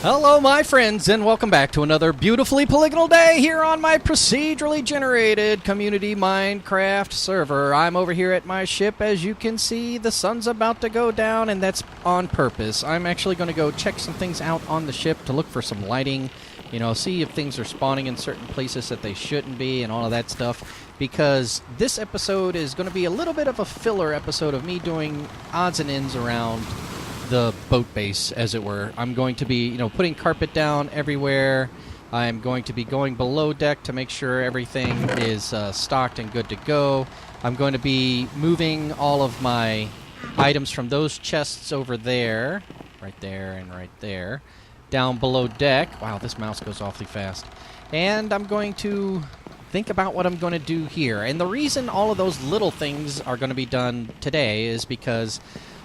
Hello, my friends, and welcome back to another beautifully polygonal day here on my procedurally generated community Minecraft server. I'm over here at my ship. As you can see, the sun's about to go down, and that's on purpose. I'm actually going to go check some things out on the ship to look for some lighting, see if things are spawning in certain places that they shouldn't be and all of that stuff, because this episode is going to be a little bit of a filler episode of me doing odds and ends around the boat base, as it were. I'm going to be, putting carpet down everywhere. I'm going to be going below deck to make sure everything is stocked and good to go. I'm going to be moving all of my items from those chests over there, right there and right there, down below deck. Wow, this mouse goes awfully fast. And I'm going to think about what I'm going to do here. And the reason all of those little things are going to be done today is because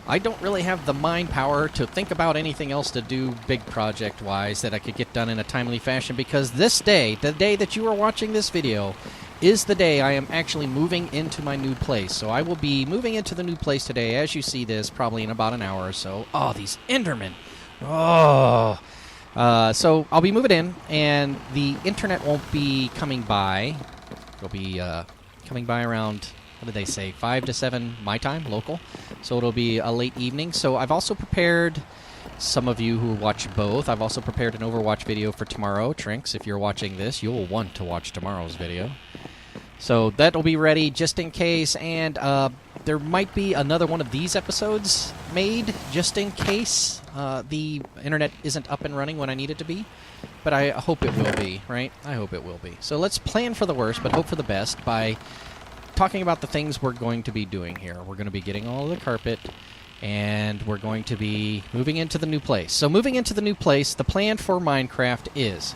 I don't really have the mind power to think about anything else to do big project-wise that I could get done in a timely fashion, because this day, the day that you are watching this video, is the day I am actually moving into my new place. So I will be moving into the new place today, as you see this, probably in about an hour or so. Oh, these Endermen. Oh. So I'll be moving in, and the internet won't be coming by. It'll be coming by around, what did they say, 5 to 7 my time, local. So it'll be a late evening. So I've also prepared, some of you who watch both, I've also prepared an Overwatch video for tomorrow. Trinks, if you're watching this, you'll want to watch tomorrow's video. So that'll be ready just in case, and there might be another one of these episodes made just in case the internet isn't up and running when I need it to be. But I hope it will be, right? I hope it will be. So let's plan for the worst, but hope for the best by talking about the things we're going to be doing here. We're going to be getting all of the carpet, and we're going to be moving into the new place. So moving into the new place, the plan for Minecraft is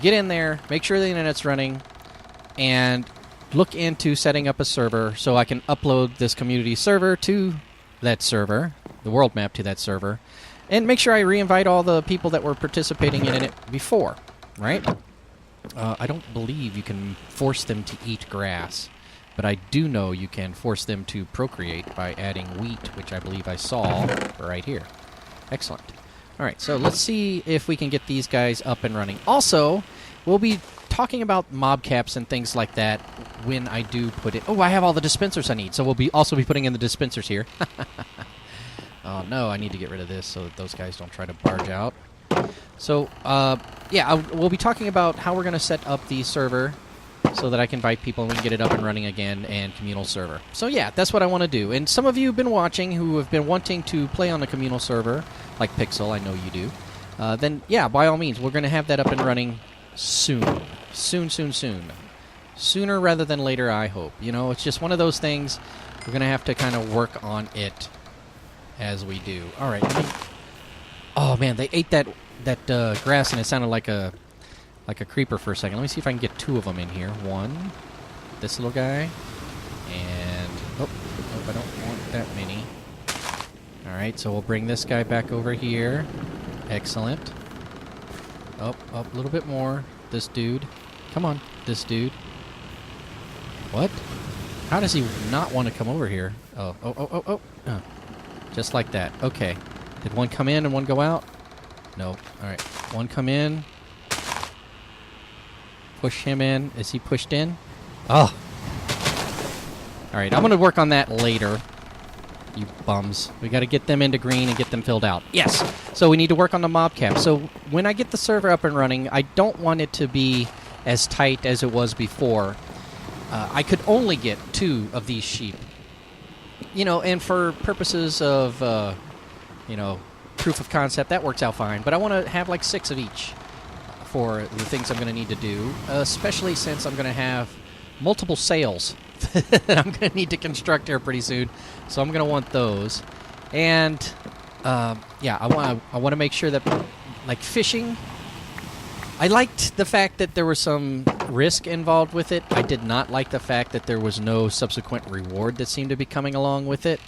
get in there, make sure the internet's running, and look into setting up a server so I can upload this community server to that server, the world map to that server, and make sure I re-invite all the people that were participating in it before, right? I don't believe you can force them to eat grass, but I do know you can force them to procreate by adding wheat, which I believe I saw right here. Excellent. All right, so let's see if we can get these guys up and running. Also, we'll be talking about mob caps and things like that when I do put it. Oh, I have all the dispensers I need, so we'll also be putting in the dispensers here. Oh, no, I need to get rid of this so that those guys don't try to barge out. So, we'll be talking about how we're going to set up the server so that I can invite people and we can get it up and running again, and communal server. So yeah, that's what I want to do. And some of you have been watching who have been wanting to play on the communal server, like Pixel, I know you do. Then yeah, by all means, we're going to have that up and running soon. Soon. Sooner rather than later, I hope. It's just one of those things. We're going to have to kind of work on it as we do. All right. Oh man, they ate that grass and it sounded like a creeper for a second. Let me see if I can get 2 of them in here. One, this little guy, and oh, I don't want that many. All right, so we'll bring this guy back over here. Excellent. Up a little bit more. This dude. Come on, this dude. What? How does he not want to come over here? Oh. Just like that. Okay. Did one come in and one go out? No. All right. One come in. Push him in. Is he pushed in? Oh. Alright, I'm going to work on that later. You bums. We got to get them into green and get them filled out. Yes! So we need to work on the mob cap. So when I get the server up and running, I don't want it to be as tight as it was before. I could only get 2 of these sheep. And for purposes of, proof of concept, that works out fine. But I want to have like 6 of each for the things I'm going to need to do, especially since I'm going to have multiple sails that I'm going to need to construct here pretty soon. So I'm going to want those. And, I want to make sure that, like, fishing, I liked the fact that there was some risk involved with it. I did not like the fact that there was no subsequent reward that seemed to be coming along with it.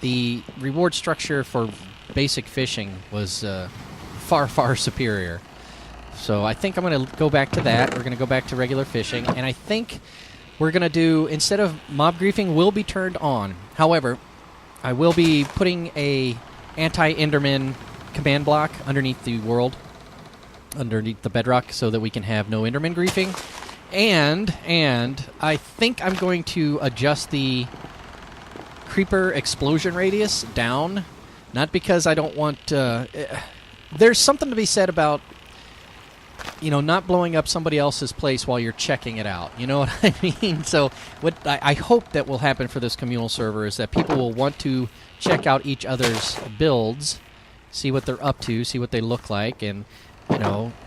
The reward structure for basic fishing was far superior. So I think I'm going to go back to that. We're going to go back to regular fishing. And I think we're going to do, instead of mob griefing, will be turned on. However, I will be putting a anti-Enderman command block underneath the world underneath the bedrock so that we can have no Enderman griefing. And I think I'm going to adjust the creeper explosion radius down. Not because I don't want... there's something to be said about, not blowing up somebody else's place while you're checking it out. You know what I mean? So what I hope that will happen for this communal server is that people will want to check out each other's builds, see what they're up to, see what they look like, and,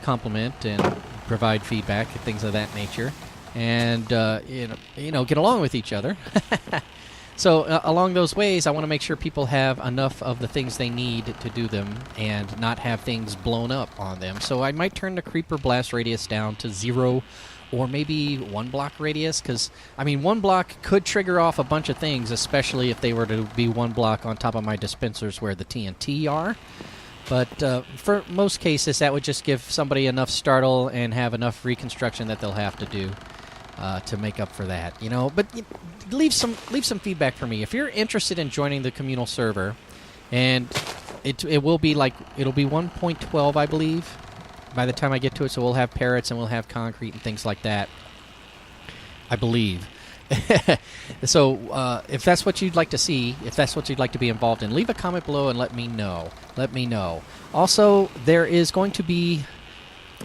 compliment and provide feedback and things of that nature, and, get along with each other. So along those ways, I want to make sure people have enough of the things they need to do them and not have things blown up on them. So I might turn the creeper blast radius down to 0 or maybe 1 block radius, because, 1 block could trigger off a bunch of things, especially if they were to be 1 block on top of my dispensers where the TNT are. But for most cases, that would just give somebody enough startle and have enough reconstruction that they'll have to do to make up for that, But leave some feedback for me if you're interested in joining the communal server, and it will be it'll be 1.12, I believe, by the time I get to it. So we'll have parrots and we'll have concrete and things like that, I believe. So if that's what you'd like to see, if that's what you'd like to be involved in, leave a comment below and let me know. Also, there is going to be,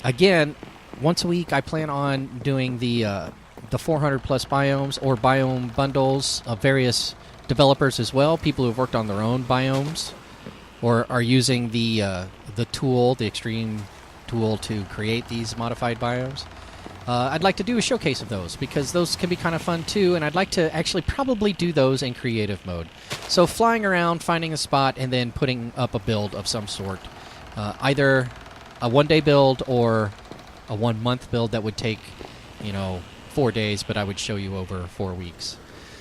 again, once a week I plan on doing the 400 plus biomes or biome bundles of various developers as well, people who have worked on their own biomes or are using the tool, the extreme tool, to create these modified biomes. I'd like to do a showcase of those because those can be kind of fun too, and I'd like to actually probably do those in creative mode. So flying around, finding a spot, and then putting up a build of some sort. Either a one-day build or a 1 month build that would take, 4 days, but I would show you over 4 weeks.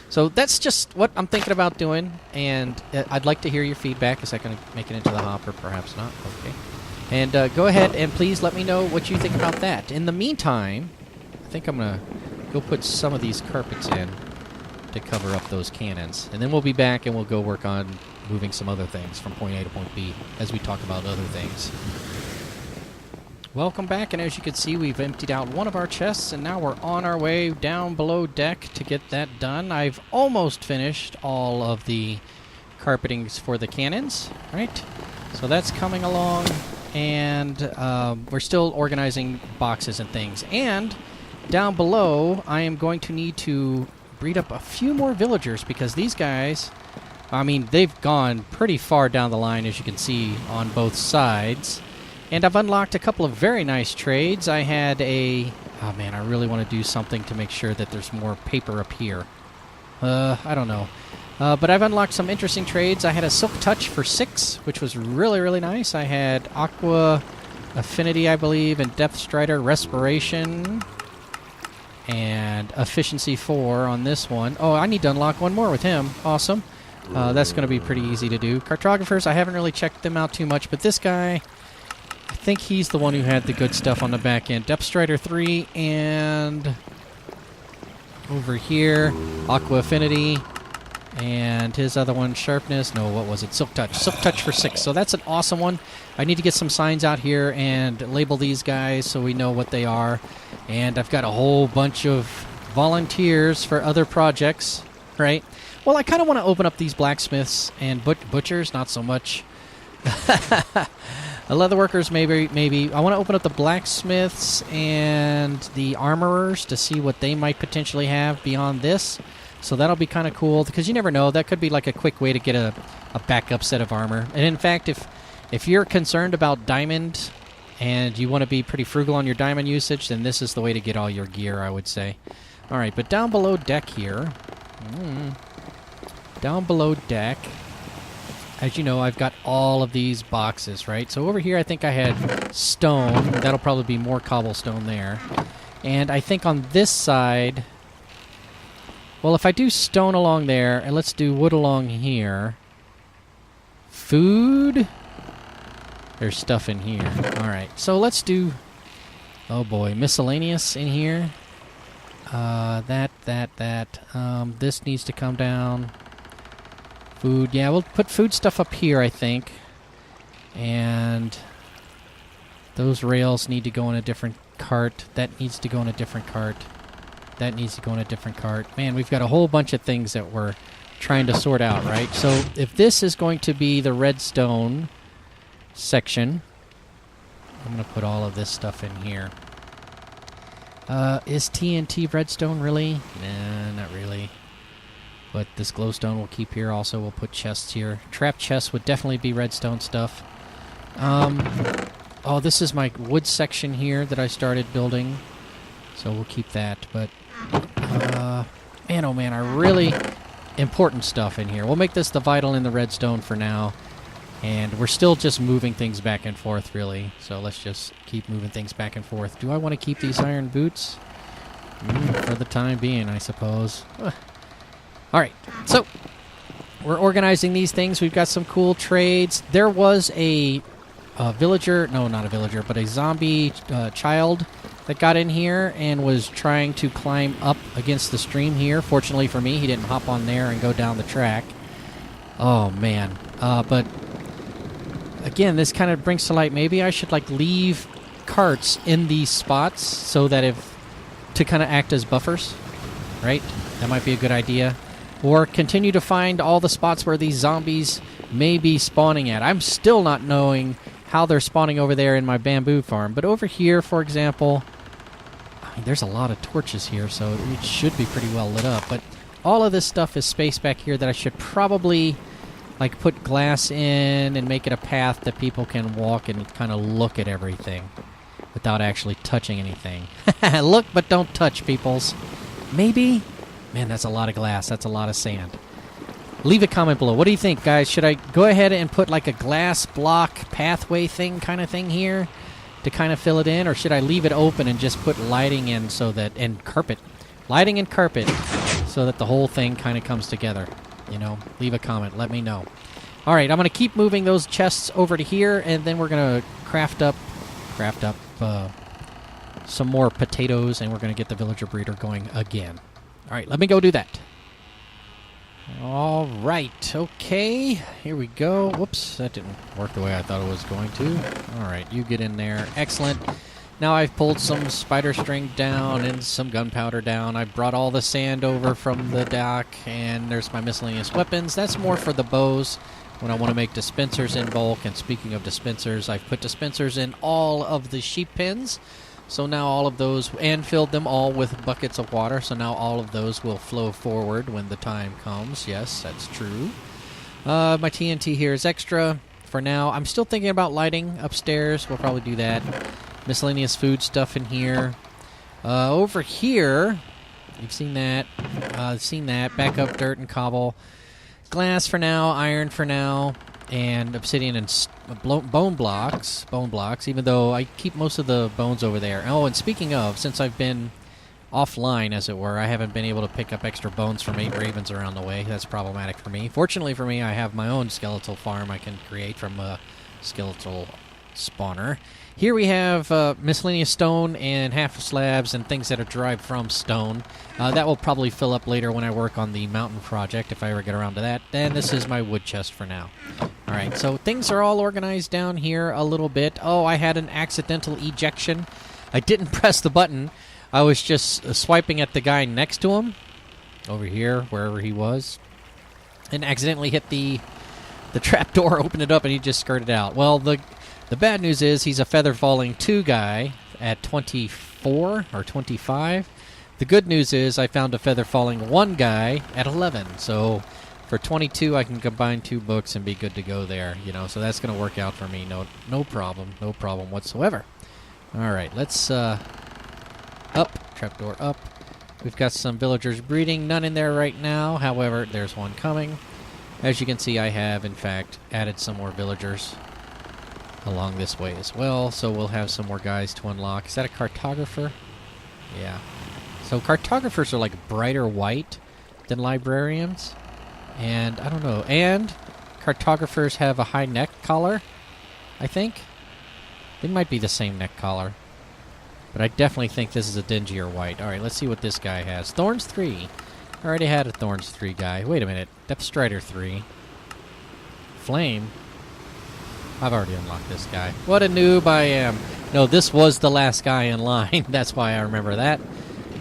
So that's just what I'm thinking about doing, and I'd like to hear your feedback. Is that going to make it into the hopper? Perhaps not. Okay. And go ahead and please let me know what you think about that. In the meantime, I think I'm going to go put some of these carpets in to cover up those cannons. And then we'll be back and we'll go work on moving some other things from point A to point B as we talk about other things. Welcome back, and as you can see, we've emptied out one of our chests, and now we're on our way down below deck to get that done. I've almost finished all of the carpetings for the cannons, right? So that's coming along, and we're still organizing boxes and things. And down below, I am going to need to breed up a few more villagers, because these guys, they've gone pretty far down the line, as you can see, on both sides. And I've unlocked a couple of very nice trades. I had a... Oh, man, I really want to do something to make sure that there's more paper up here. I don't know. But I've unlocked some interesting trades. I had a Silk Touch for 6, which was really, really nice. I had Aqua Affinity, I believe, and Depth Strider Respiration. And Efficiency 4 on this one. Oh, I need to unlock one more with him. Awesome. That's going to be pretty easy to do. Cartographers, I haven't really checked them out too much, but this guy... I think he's the one who had the good stuff on the back end. Depth Strider 3, and over here, Aqua Affinity, and his other one, Sharpness. No, what was it? Silk Touch. Silk Touch for 6. So that's an awesome one. I need to get some signs out here and label these guys so we know what they are. And I've got a whole bunch of volunteers for other projects, right? Well, I kind of want to open up these blacksmiths and butchers, not so much. The leatherworkers, maybe. I want to open up the blacksmiths and the armorers to see what they might potentially have beyond this. So that'll be kind of cool, because you never know. That could be like a quick way to get a backup set of armor. And in fact, if you're concerned about diamond and you want to be pretty frugal on your diamond usage, then this is the way to get all your gear, I would say. All right, but down below deck here... Down below deck... As you know, I've got all of these boxes, right? So over here, I think I had stone. That'll probably be more cobblestone there. And I think on this side... Well, if I do stone along there, and let's do wood along here... Food? There's stuff in here. Alright, so let's do... Oh boy, miscellaneous in here. This needs to come down... Food, yeah, we'll put food stuff up here, I think. And Those rails need to go in a different cart. That needs to go in a different cart. That needs to go in a different cart. Man, we've got a whole bunch of things that we're trying to sort out, right? So if this is going to be the redstone section, I'm going to put all of this stuff in here. Is TNT redstone really? Nah, not really. But this glowstone we'll keep here. Also, we'll put chests here. Trap chests would definitely be redstone stuff. Oh, this is my wood section here that I started building. So we'll keep that. But, man, oh man, I really important stuff in here. We'll make this the vital and the redstone for now. And we're still just moving things back and forth, really. So let's just keep moving things back and forth. Do I want to keep these iron boots? For the time being, I suppose. All right, so we're organizing these things. We've got some cool trades. There was a villager, no, not a villager, but a zombie child that got in here and was trying to climb up against the stream here. Fortunately for me, he didn't hop on there and go down the track. Oh, man. But, again, this kind of brings to light, maybe I should, like, leave carts in these spots so that to kind of act as buffers, right? That might be a good idea. Or continue to find all the spots where these zombies may be spawning at. I'm still not knowing how they're spawning over there in my bamboo farm. But over here, for example, I mean, there's a lot of torches here, so it should be pretty well lit up. But all of this stuff is spaced back here that I should probably, like, put glass in and make it a path that people can walk and kind of look at everything without actually touching anything. Look, but don't touch, peoples. Maybe? Man, that's a lot of glass. That's a lot of sand. Leave a comment below. What do you think, guys? Should I go ahead and put like a glass block pathway thing kind of thing here to kind of fill it in? Or should I leave it open and just put lighting in so that, and carpet. Lighting and carpet so that the whole thing kind of comes together. You know, leave a comment. Let me know. All right, I'm going to keep moving those chests over to here, and then we're going to craft up some more potatoes, and we're going to get the villager breeder going again. All right, let me go do that. All right, okay, here we go. Whoops, that didn't work the way I thought it was going to. All right, you get in there. Excellent. Now I've pulled some spider string down and some gunpowder down. I brought all the sand over from the dock, and there's my miscellaneous weapons. That's more for the bows when I want to make dispensers in bulk. And speaking of dispensers, I've put dispensers in all of the sheep pens. So now all of those, and filled them all with buckets of water, so now all of those will flow forward when the time comes. Yes, that's true. My TNT here is extra for now. I'm still thinking about lighting upstairs. We'll probably do that. Miscellaneous food stuff in here. Over here, you've seen that. Back up dirt and cobble. Glass for now, iron for now. And obsidian and bone blocks, even though I keep most of the bones over there. Oh, and speaking of, since I've been offline, as it were, I haven't been able to pick up extra bones from 8 ravens around the way. That's problematic for me. Fortunately for me, I have my own skeletal farm I can create from a skeletal spawner. Here we have miscellaneous stone and half slabs and things that are derived from stone. That will probably fill up later when I work on the mountain project, if I ever get around to that. And this is my wood chest for now. All right, so things are all organized down here a little bit. Oh, I had an accidental ejection. I didn't press the button. I was just swiping at the guy next to him, over here, wherever he was, and accidentally hit the trap door, opened it up, and he just skirted out. Well, the bad news is he's a Feather Falling 2 guy at 24 or 25. The good news is I found a Feather Falling 1 guy at 11. So for 22, I can combine 2 books and be good to go there. You know, so that's going to work out for me. No problem whatsoever. All right, let's up. Trapdoor up. We've got some villagers breeding. None in there right now. However, there's one coming. As you can see, I have, in fact, added some more villagers along this way as well, so we'll have some more guys to unlock. Is that a cartographer? Yeah. So cartographers are like brighter white than librarians, and I don't know. And cartographers have a high neck collar, I think. They might be the same neck collar, but I definitely think this is a dingier white. All right, let's see what this guy has. Thorns 3. I already had a Thorns 3 guy. Wait a minute. Depth Strider 3. Flame. I've already unlocked this guy. What a noob I am. No, this was the last guy in line. That's why I remember that.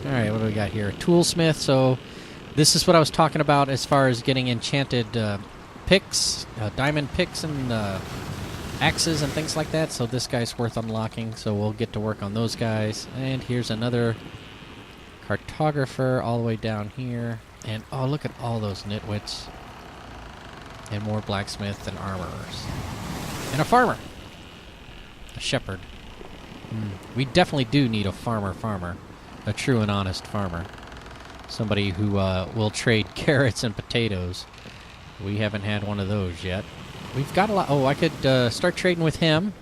All right, what do we got here? Toolsmith. So this is what I was talking about as far as getting enchanted picks, diamond picks, and axes and things like that. So this guy's worth unlocking. So we'll get to work on those guys. And here's another cartographer all the way down here. And oh, look at all those nitwits. And more blacksmith and armorers. And a farmer. A shepherd. We definitely do need a farmer. A true and honest farmer. Somebody who will trade carrots and potatoes. We haven't had one of those yet. We've got a lot. Oh, I could start trading with him.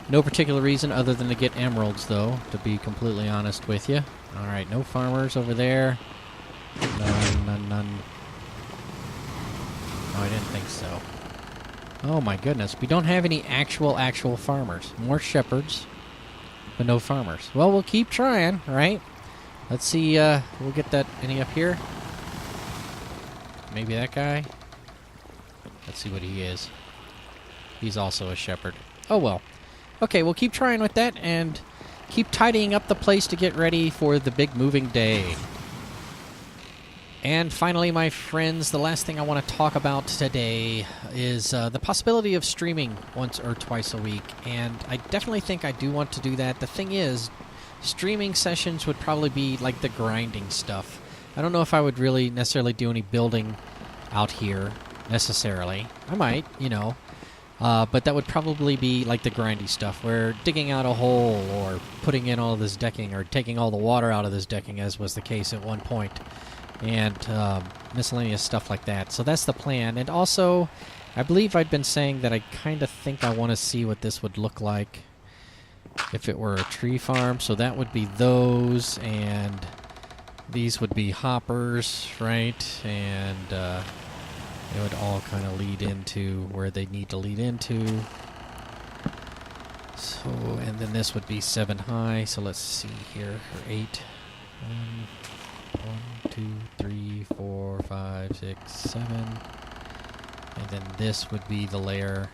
No particular reason other than to get emeralds, though, to be completely honest with you. All right, no farmers over there. None. Oh, I didn't think so. Oh, my goodness. We don't have any actual farmers. More shepherds, but no farmers. Well, we'll keep trying, right? Let's see. We'll get that. Any up here? Maybe that guy? Let's see what he is. He's also a shepherd. Oh, well. Okay, we'll keep trying with that and keep tidying up the place to get ready for the big moving day. And finally, my friends, the last thing I want to talk about today is the possibility of streaming once or twice a week. And I definitely think I do want to do that. The thing is, streaming sessions would probably be like the grinding stuff. I don't know if I would really necessarily do any building out here, necessarily. I might, you know. But that would probably be like the grindy stuff, where digging out a hole or putting in all this decking or taking all the water out of this decking, as was the case at one point. And miscellaneous stuff like that. So that's the plan. And also, I believe I'd been saying that I kind of think I want to see what this would look like if it were a tree farm. So that would be those, and these would be hoppers, right? And they would all kind of lead into where they need to lead into. So, and then this would be 7 high. So let's see here, or 8. 1, 2, 3, 4, 5, 6, 7. And then this would be the layer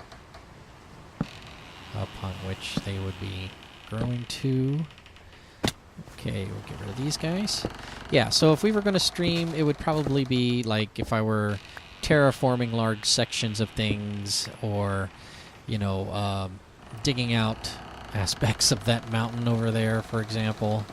upon which they would be growing to. Okay, we'll get rid of these guys. Yeah, so if we were going to stream, it would probably be like if I were terraforming large sections of things, or, you know, digging out aspects of that mountain over there, for example.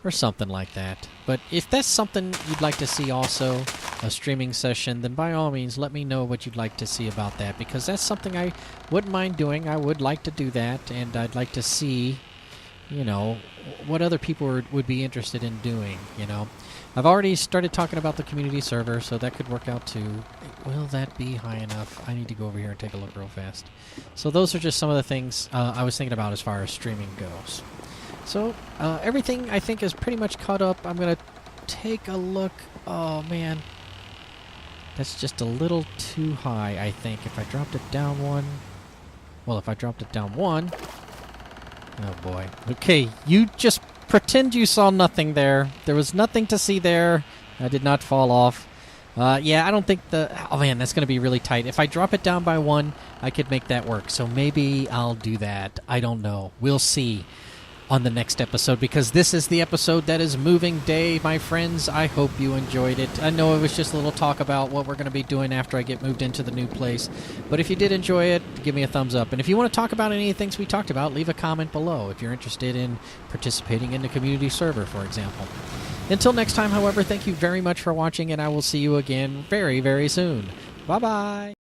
Or something like that. But if that's something you'd like to see also, a streaming session, then by all means let me know what you'd like to see about that, because that's something I wouldn't mind doing. I would like to do that, and I'd like to see, you know, what other people would be interested in doing, you know. I've already started talking about the community server, so that could work out too. Will that be high enough? I need to go over here and take a look real fast. So those are just some of the things I was thinking about as far as streaming goes. So, everything, I think, is pretty much caught up. I'm going to take a look. Oh, man. That's just a little too high, I think. If I dropped it down 1... Well, if I dropped it down 1... Oh, boy. Okay, you just pretend you saw nothing there. There was nothing to see there. I did not fall off. Yeah, I don't think the... Oh, man, that's going to be really tight. If I drop it down by 1, I could make that work. So maybe I'll do that. I don't know. We'll see on the next episode, because this is the episode that is moving day, my friends. I hope you enjoyed it. I know it was just a little talk about what we're going to be doing after I get moved into the new place, but if you did enjoy it, give me a thumbs up. And if you want to talk about any of the things we talked about, leave a comment below if you're interested in participating in the community server, for example. Until next time, however, thank you very much for watching, and I will see you again very, very soon. Bye-bye!